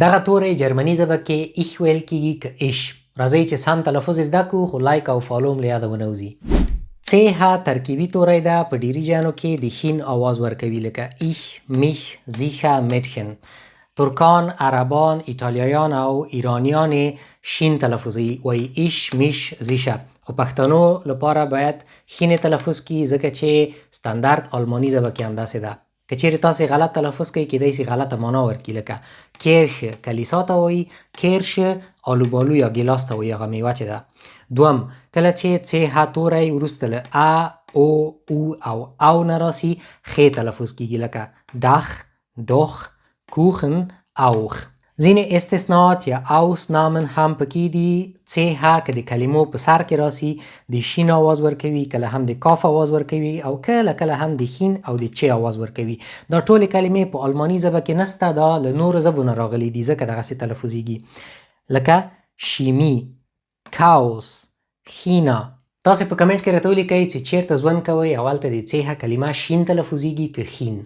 دغه توری جرمني ژبه کې ایش ویل کیږي که ایش. راځئ چې سم تلفظ زده کړو خو لایک او فالو م له یاده ونه وځي. څ ترکیبي توری ده، په ډیری جانو کې د شین آواز ورکوي لکه ایش، میش، زیخه، میټشن. ترکان، عربان، ایټالیایان او ایرانیان شین تلفظي وایي ایش، میش، زیشه. خو پښتنو لپاره باید شین تلفظ کی ځکه چې ستاندارد آلماني ژبه کې همداسې ده. که چیرې تاسې غلط تلفظ کوئ کیدای شي غلطه معنا ورکړي لکه کیرش کلیسا ته وایي، کیرش آلوبالو یا ګیلاس ته وایي، هغه میوه چې ده. دوم، کله چې څ توری وروسته له ا، او، او او نه راسي ښې تلفظ کیږي لکه دخ، دخ، کوخن، اوخ. ځینې استثناءات یا اوسنامن هم پکې دي. څ که د کلمو په سر کې راسي د شین آواز ورکوي، کله هم د کاف آواز ورکوي او کله هم د شین او د چ آواز ورکوي. دا ټولې کلمې په آلماني ژبه کې نسته، دا له نورو ژبو نه راغلي دي ځکه دغسې تلفظیږي لکه شیمی، کاوس، خینا. تاسې په کمنټ کې راته ولیکئ چې چیرته ژوند کوئ او هلته د څ کلمه شین تلفظیږي که خین.